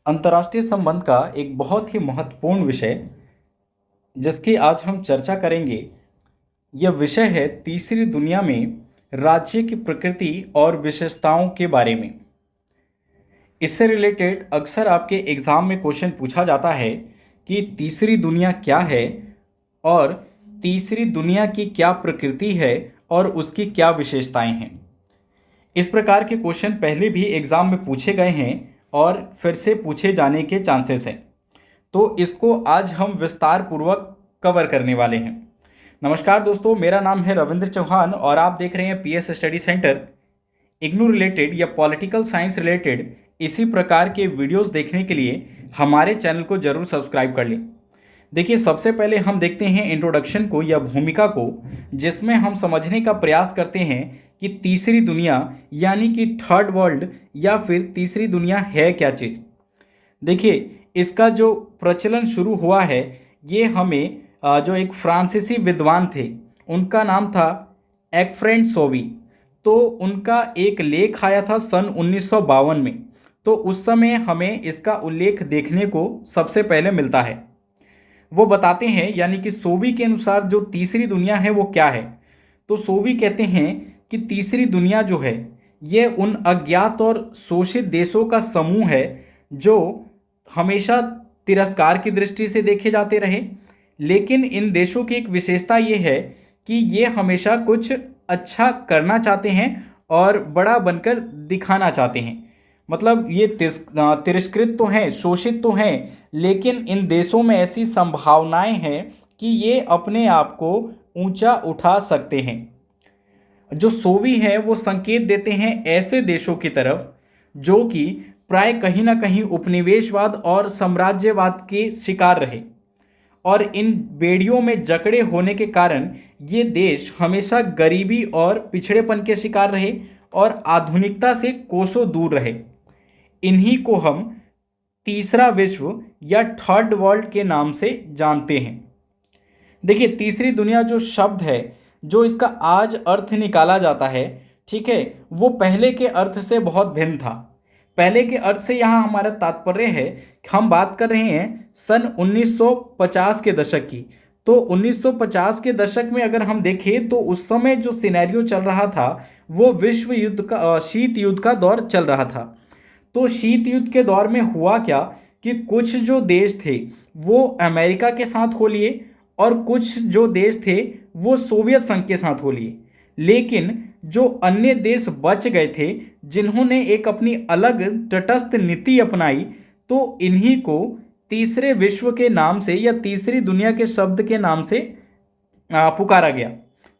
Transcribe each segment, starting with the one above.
अंतर्राष्ट्रीय संबंध का एक बहुत ही महत्वपूर्ण विषय जिसकी आज हम चर्चा करेंगे। यह विषय है तीसरी दुनिया में राज्य की प्रकृति और विशेषताओं के बारे में। इससे रिलेटेड अक्सर आपके एग्ज़ाम में क्वेश्चन पूछा जाता है कि तीसरी दुनिया क्या है और तीसरी दुनिया की क्या प्रकृति है और उसकी क्या विशेषताएं हैं। इस प्रकार के क्वेश्चन पहले भी एग्ज़ाम में पूछे गए हैं और फिर से पूछे जाने के चांसेस हैं, तो इसको आज हम विस्तार पूर्वक कवर करने वाले हैं। नमस्कार दोस्तों, मेरा नाम है रविंद्र चौहान और आप देख रहे हैं PS study centre. IGNOU related या पॉलिटिकल साइंस रिलेटेड इसी प्रकार के वीडियोस देखने के लिए हमारे चैनल को जरूर सब्सक्राइब कर लें। देखिए, सबसे पहले हम देखते हैं इंट्रोडक्शन को या भूमिका को, जिसमें हम समझने का प्रयास करते हैं कि तीसरी दुनिया यानी कि थर्ड वर्ल्ड या फिर तीसरी दुनिया है क्या चीज़। देखिए, इसका जो प्रचलन शुरू हुआ है ये हमें जो एक फ्रांसीसी विद्वान थे उनका नाम था एगफ्रेड सोवी। तो उनका एक लेख आया था सन 1952 में, तो उस समय हमें इसका उल्लेख देखने को सबसे पहले मिलता है। वो बताते हैं, यानी कि सोवी के अनुसार जो तीसरी दुनिया है वो क्या है। तो सोवी कहते हैं कि तीसरी दुनिया जो है ये उन अज्ञात और शोषित देशों का समूह है जो हमेशा तिरस्कार की दृष्टि से देखे जाते रहे, लेकिन इन देशों की एक विशेषता ये है कि ये हमेशा कुछ अच्छा करना चाहते हैं और बड़ा बनकर दिखाना चाहते हैं। मतलब ये तिरस्कृत तो हैं, शोषित तो हैं, लेकिन इन देशों में ऐसी संभावनाएं हैं कि ये अपने आप को ऊंचा उठा सकते हैं। जो सोवी है वो संकेत देते हैं ऐसे देशों की तरफ जो कि प्राय कहीं ना कहीं उपनिवेशवाद और साम्राज्यवाद के शिकार रहे, और इन बेड़ियों में जकड़े होने के कारण ये देश हमेशा गरीबी और पिछड़ेपन के शिकार रहे और आधुनिकता से कोसों दूर रहे। इन्हीं को हम तीसरा विश्व या थर्ड वर्ल्ड के नाम से जानते हैं। देखिए, तीसरी दुनिया जो शब्द है, जो इसका आज अर्थ निकाला जाता है, ठीक है, वो पहले के अर्थ से बहुत भिन्न था। पहले के अर्थ से यहाँ हमारा तात्पर्य है, हम बात कर रहे हैं सन 1950 के दशक की। तो 1950 के दशक में अगर हम देखें तो उस समय जो सिनेरियो चल रहा था वो विश्व युद्ध का शीत युद्ध का दौर चल रहा था। तो शीत युद्ध के दौर में हुआ क्या कि कुछ जो देश थे वो अमेरिका के साथ हो लिए और कुछ जो देश थे वो सोवियत संघ के साथ हो लिए, लेकिन जो अन्य देश बच गए थे जिन्होंने एक अपनी अलग तटस्थ नीति अपनाई, तो इन्हीं को तीसरे विश्व के नाम से या तीसरी दुनिया के शब्द के नाम से पुकारा गया।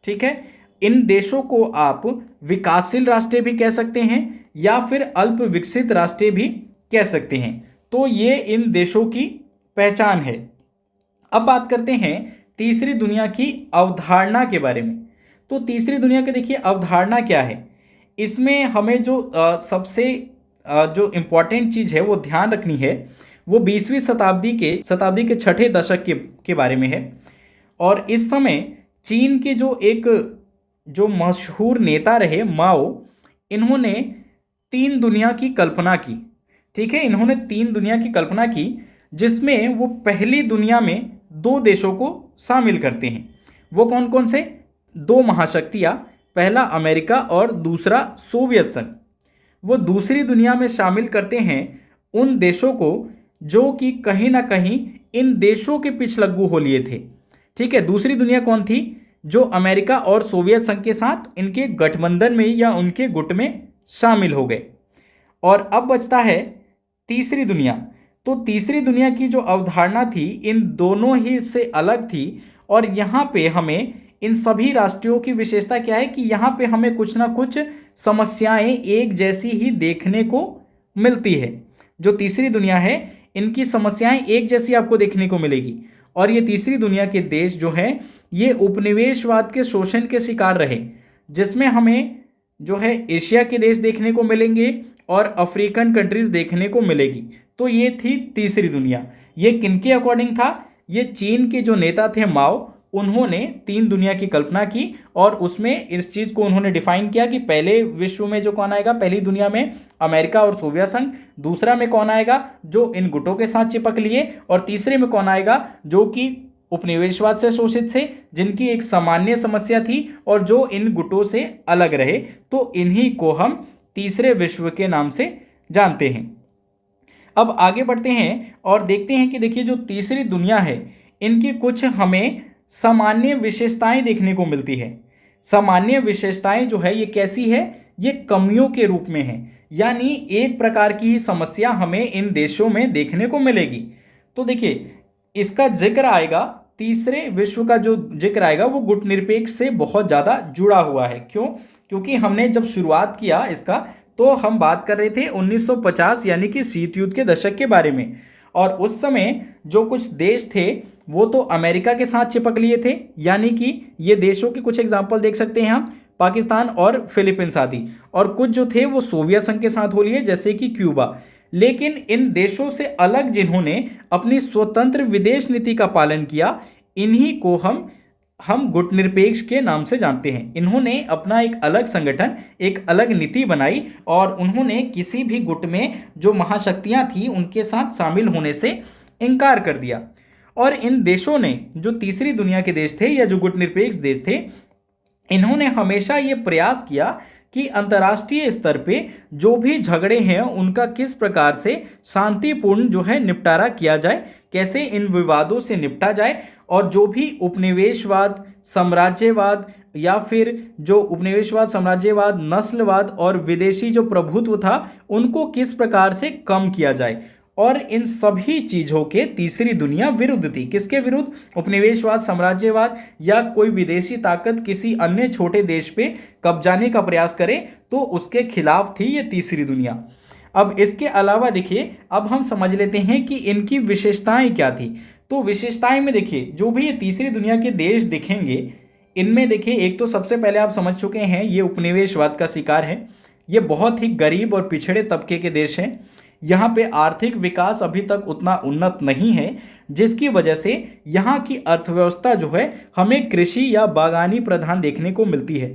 ठीक है, इन देशों को आप विकासशील राष्ट्र भी कह सकते हैं या फिर अल्प विकसित राष्ट्र भी कह सकते हैं। तो ये इन देशों की पहचान है। अब बात करते हैं तीसरी दुनिया की अवधारणा के बारे में। तो तीसरी दुनिया के देखिए अवधारणा क्या है। इसमें हमें जो सबसे जो इम्पोर्टेंट चीज़ है वो ध्यान रखनी है, वो 20वीं शताब्दी के छठे दशक के बारे में है। और इस समय चीन के जो मशहूर नेता रहे माओ, इन्होंने तीन दुनिया की कल्पना की। ठीक है, इन्होंने तीन दुनिया की कल्पना की जिसमें वो पहली दुनिया में दो देशों को शामिल करते हैं। वो कौन कौन से? दो महाशक्तियाँ, पहला अमेरिका और दूसरा सोवियत संघ। वो दूसरी दुनिया में शामिल करते हैं उन देशों को जो कि कहीं ना कहीं इन देशों के पिछलग्गू हो लिए थे। ठीक है, दूसरी दुनिया कौन थी? जो अमेरिका और सोवियत संघ के साथ इनके गठबंधन में या उनके गुट में शामिल हो गए। और अब बचता है तीसरी दुनिया। तो तीसरी दुनिया की जो अवधारणा थी इन दोनों ही से अलग थी, और यहाँ पे हमें इन सभी राष्ट्रों की विशेषता क्या है कि यहाँ पे हमें कुछ ना कुछ समस्याएं एक जैसी ही देखने को मिलती है। जो तीसरी दुनिया है इनकी समस्याएं एक जैसी आपको देखने को मिलेगी, और ये तीसरी दुनिया के देश जो हैं ये उपनिवेशवाद के शोषण के शिकार रहे, जिसमें हमें जो है एशिया के देश देखने को मिलेंगे और अफ्रीकन कंट्रीज देखने को मिलेगी। तो ये थी तीसरी दुनिया। ये किनके अकॉर्डिंग था? ये चीन के जो नेता थे माओ, उन्होंने तीन दुनिया की कल्पना की और उसमें इस चीज़ को उन्होंने डिफाइन किया कि पहले विश्व में जो कौन आएगा, पहली दुनिया में अमेरिका और सोवियत संघ, दूसरा में कौन आएगा जो इन गुटों के साथ चिपक लिए, और तीसरे में कौन आएगा जो कि उपनिवेशवाद से शोषित थे, जिनकी एक सामान्य समस्या थी और जो इन गुटों से अलग रहे। तो इन्हीं को हम तीसरे विश्व के नाम से जानते हैं। अब आगे बढ़ते हैं और देखते हैं कि देखिए जो तीसरी दुनिया है इनकी कुछ हमें सामान्य विशेषताएं देखने को मिलती है। सामान्य विशेषताएं जो है ये कैसी है, ये कमियों के रूप में है, यानी एक प्रकार की ही समस्या हमें इन देशों में देखने को मिलेगी। तो देखिए इसका जिक्र आएगा, तीसरे विश्व का जो जिक्र आएगा वो गुटनिरपेक्ष से बहुत ज़्यादा जुड़ा हुआ है। क्यों? क्योंकि हमने जब शुरुआत किया इसका तो हम बात कर रहे थे 1950 यानी कि शीत युद्ध के दशक के बारे में, और उस समय जो कुछ देश थे वो तो अमेरिका के साथ चिपक लिए थे, यानी कि ये देशों के कुछ एग्जाम्पल देख सकते हैं हम, पाकिस्तान और फिलीपींस आदि, और कुछ जो थे वो सोवियत संघ के साथ हो लिए जैसे कि क्यूबा। लेकिन इन देशों से अलग जिन्होंने अपनी स्वतंत्र विदेश नीति का पालन किया, इन्हीं को हम गुटनिरपेक्ष के नाम से जानते हैं। इन्होंने अपना एक अलग संगठन, एक अलग नीति बनाई और उन्होंने किसी भी गुट में जो महाशक्तियां थी उनके साथ शामिल होने से इनकार कर दिया। और इन देशों ने, जो तीसरी दुनिया के देश थे या जो गुटनिरपेक्ष देश थे, इन्होंने हमेशा ये प्रयास किया कि अंतर्राष्ट्रीय स्तर पे जो भी झगड़े हैं उनका किस प्रकार से शांतिपूर्ण जो है निपटारा किया जाए, कैसे इन विवादों से निपटा जाए, और जो भी उपनिवेशवाद, साम्राज्यवाद या फिर जो उपनिवेशवाद, साम्राज्यवाद, नस्लवाद और विदेशी जो प्रभुत्व था उनको किस प्रकार से कम किया जाए। और इन सभी चीज़ों के तीसरी दुनिया विरुद्ध थी। किसके विरुद्ध? उपनिवेशवाद, साम्राज्यवाद या कोई विदेशी ताकत किसी अन्य छोटे देश पे कब्जाने का प्रयास करे तो उसके खिलाफ थी ये तीसरी दुनिया। अब इसके अलावा देखिए, अब हम समझ लेते हैं कि इनकी विशेषताएं क्या थी। तो विशेषताएं में देखिए जो भी ये तीसरी दुनिया के देश दिखेंगे, इनमें देखिए एक तो सबसे पहले आप समझ चुके हैं ये उपनिवेशवाद का शिकार है। ये बहुत ही गरीब और पिछड़े तबके के देश हैं। यहाँ पे आर्थिक विकास अभी तक उतना उन्नत नहीं है, जिसकी वजह से यहाँ की अर्थव्यवस्था जो है हमें कृषि या बागानी प्रधान देखने को मिलती है।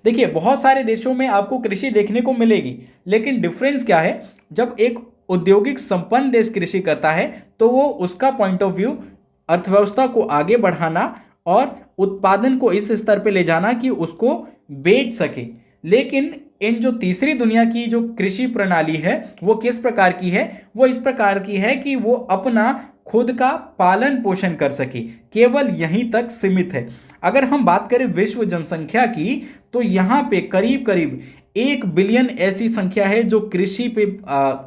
देखिए बहुत सारे देशों में आपको कृषि देखने को मिलेगी, लेकिन डिफरेंस क्या है, जब एक औद्योगिक संपन्न देश कृषि करता है तो वो उसका पॉइंट ऑफ व्यू अर्थव्यवस्था को आगे बढ़ाना और उत्पादन को इस स्तर पे ले जाना कि उसको बेच सके। लेकिन इन जो तीसरी दुनिया की जो कृषि प्रणाली है वो किस प्रकार की है? वो इस प्रकार की है कि वो अपना खुद का पालन पोषण कर सके, केवल यहीं तक सीमित है। अगर हम बात करें विश्व जनसंख्या की तो यहाँ पे करीब करीब 1 बिलियन ऐसी संख्या है जो कृषि पे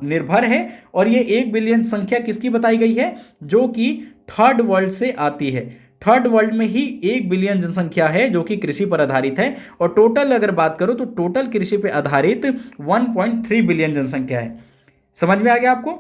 निर्भर है, और ये 1 बिलियन संख्या किसकी बताई गई है? जो कि थर्ड वर्ल्ड से आती है। थर्ड वर्ल्ड में ही 1 बिलियन जनसंख्या है जो कि कृषि पर आधारित है, और टोटल अगर बात करो तो टोटल कृषि पर आधारित 1.3 बिलियन जनसंख्या है। समझ में आ गया आपको?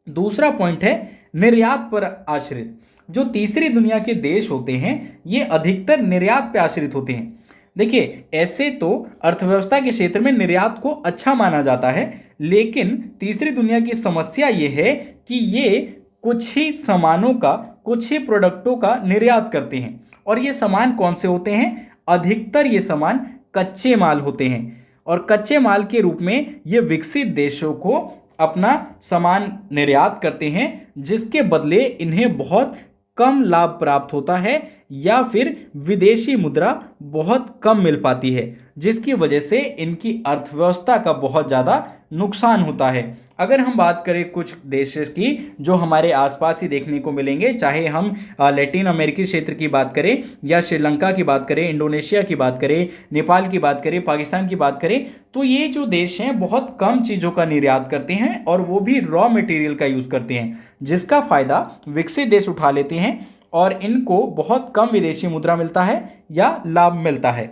दूसरा पॉइंट है निर्यात पर आश्रित। जो तीसरी दुनिया के देश होते हैं ये अधिकतर निर्यात पर आश्रित होते हैं। देखिए ऐसे तो अर्थव्यवस्था के क्षेत्र में निर्यात को अच्छा माना जाता है, लेकिन तीसरी दुनिया की समस्या ये है कि ये कुछ ही सामानों का, कुछ ही प्रोडक्टों का निर्यात करते हैं। और ये सामान कौन से होते हैं? अधिकतर ये सामान कच्चे माल होते हैं, और कच्चे माल के रूप में ये विकसित देशों को अपना सामान निर्यात करते हैं, जिसके बदले इन्हें बहुत कम लाभ प्राप्त होता है या फिर विदेशी मुद्रा बहुत कम मिल पाती है, जिसकी वजह से इनकी अर्थव्यवस्था का बहुत ज़्यादा नुकसान होता है। अगर हम बात करें कुछ देशों की जो हमारे आसपास ही देखने को मिलेंगे, चाहे हम लैटिन अमेरिकी क्षेत्र की बात करें या श्रीलंका की बात करें, इंडोनेशिया की बात करें, नेपाल की बात करें, पाकिस्तान की बात करें, तो ये जो देश हैं बहुत कम चीज़ों का निर्यात करते हैं और वो भी रॉ मटेरियल का यूज़ करते हैं, जिसका फ़ायदा विकसित देश उठा लेते हैं और इनको बहुत कम विदेशी मुद्रा मिलता है या लाभ मिलता है।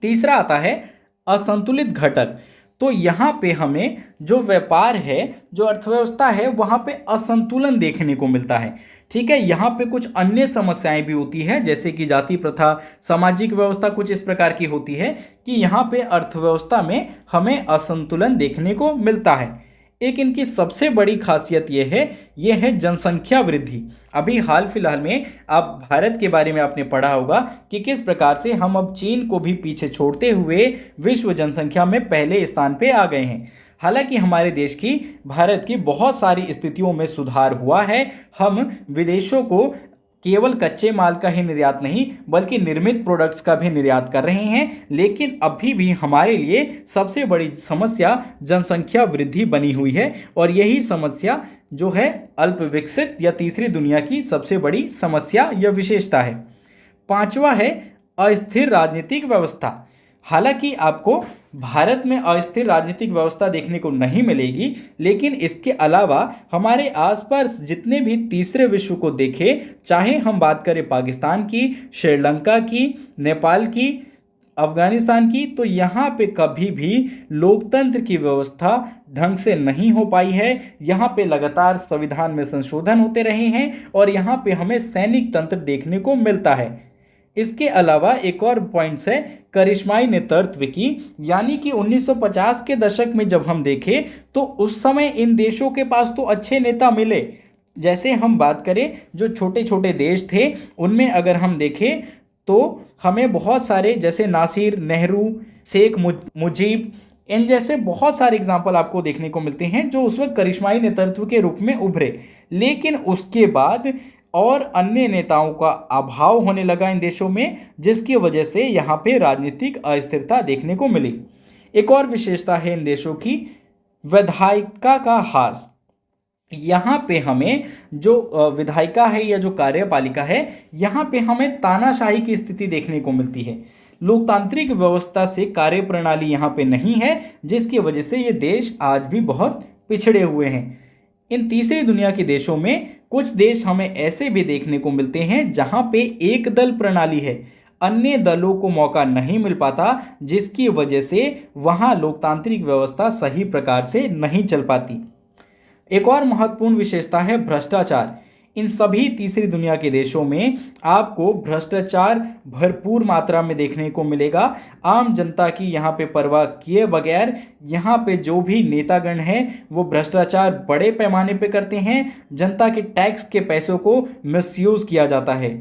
तीसरा आता है असंतुलित घटक। तो यहाँ पे हमें जो व्यापार है, जो अर्थव्यवस्था है, वहाँ पे असंतुलन देखने को मिलता है। ठीक है, यहाँ पे कुछ अन्य समस्याएं भी होती है, जैसे कि जाति प्रथा, सामाजिक व्यवस्था कुछ इस प्रकार की होती है कि यहाँ पे अर्थव्यवस्था में हमें असंतुलन देखने को मिलता है। एक इनकी सबसे बड़ी खासियत ये है जनसंख्या वृद्धि। अभी हाल फिलहाल में आप भारत के बारे में आपने पढ़ा होगा कि किस प्रकार से हम अब चीन को भी पीछे छोड़ते हुए विश्व जनसंख्या में पहले स्थान पे आ गए हैं। हालांकि हमारे देश की, भारत की बहुत सारी स्थितियों में सुधार हुआ है। हम विदेशों को केवल कच्चे माल का ही निर्यात नहीं बल्कि निर्मित प्रोडक्ट्स का भी निर्यात कर रहे हैं, लेकिन अभी भी हमारे लिए सबसे बड़ी समस्या जनसंख्या वृद्धि बनी हुई है और यही समस्या जो है अल्प विकसित या तीसरी दुनिया की सबसे बड़ी समस्या या विशेषता है। पांचवा है अस्थिर राजनीतिक व्यवस्था। हालांकि आपको भारत में अस्थिर राजनीतिक व्यवस्था देखने को नहीं मिलेगी, लेकिन इसके अलावा हमारे आसपास जितने भी तीसरे विश्व को देखें, चाहे हम बात करें पाकिस्तान की, श्रीलंका की, नेपाल की, अफगानिस्तान की, तो यहाँ पे कभी भी लोकतंत्र की व्यवस्था ढंग से नहीं हो पाई है। यहाँ पे लगातार संविधान में संशोधन होते रहे हैं और यहाँ पे हमें सैनिक तंत्र देखने को मिलता है। इसके अलावा एक और पॉइंट्स है करिश्माई नेतृत्व की, यानी कि 1950 के दशक में जब हम देखें तो उस समय इन देशों के पास तो अच्छे नेता मिले। जैसे हम बात करें जो छोटे छोटे देश थे उनमें अगर हम देखें तो हमें बहुत सारे जैसे नासिर, नेहरू, शेख मुजीब, इन जैसे बहुत सारे एग्जाम्पल आपको देखने को मिलते हैं जो उस वक्त करिश्माई नेतृत्व के रूप में उभरे। लेकिन उसके बाद और अन्य नेताओं का अभाव होने लगा इन देशों में, जिसकी वजह से यहाँ पे राजनीतिक अस्थिरता देखने को मिली। एक और विशेषता है इन देशों की विधायिका का ह्रास। यहाँ पे हमें जो विधायिका है या जो कार्यपालिका है, यहाँ पे हमें तानाशाही की स्थिति देखने को मिलती है। लोकतांत्रिक व्यवस्था से कार्यप्रणाली यहाँ पे नहीं है, जिसकी वजह से ये देश आज भी बहुत पिछड़े हुए हैं। इन तीसरी दुनिया के देशों में कुछ देश हमें ऐसे भी देखने को मिलते हैं जहां पे एक दल प्रणाली है, अन्य दलों को मौका नहीं मिल पाता, जिसकी वजह से वहां लोकतांत्रिक व्यवस्था सही प्रकार से नहीं चल पाती। एक और महत्वपूर्ण विशेषता है भ्रष्टाचार। इन सभी तीसरी दुनिया के देशों में आपको भ्रष्टाचार भरपूर मात्रा में देखने को मिलेगा। आम जनता की यहाँ पे परवाह किए बगैर यहाँ पे जो भी नेतागण हैं वो भ्रष्टाचार बड़े पैमाने पे करते हैं। जनता के टैक्स के पैसों को मिसयूज किया जाता है।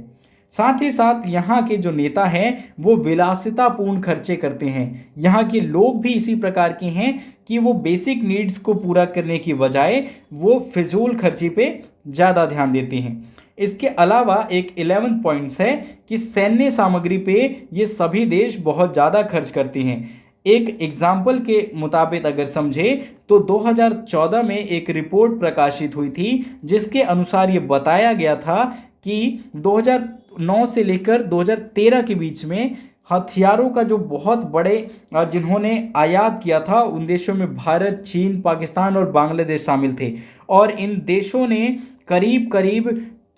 साथ ही साथ यहाँ के जो नेता हैं वो विलासितापूर्ण खर्चे करते हैं। यहाँ के लोग भी इसी प्रकार के हैं कि वो बेसिक नीड्स को पूरा करने की बजाय वो फिजूल खर्ची पे ज़्यादा ध्यान देते हैं। इसके अलावा एक 11 पॉइंट्स है कि सैन्य सामग्री पे ये सभी देश बहुत ज़्यादा खर्च करते हैं। एक एग्जाम्पल के मुताबिक अगर समझे तो 2014 में एक रिपोर्ट प्रकाशित हुई थी जिसके अनुसार ये बताया गया था कि 2009 से लेकर 2013 के बीच में हथियारों का जो बहुत बड़े जिन्होंने आयात किया था उन देशों में भारत, चीन, पाकिस्तान और बांग्लादेश शामिल थे और इन देशों ने करीब करीब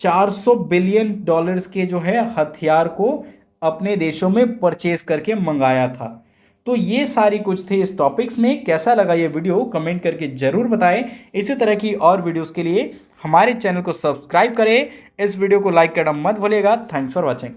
400 बिलियन डॉलर्स के जो है हथियार को अपने देशों में परचेज करके मंगाया था। तो ये सारी कुछ थे इस टॉपिक्स में। कैसा लगा ये वीडियो कमेंट करके ज़रूर बताएं। इसी तरह की और वीडियोस के लिए हमारे चैनल को सब्सक्राइब करें। इस वीडियो को लाइक करना मत भूलिएगा। Thanks for watching.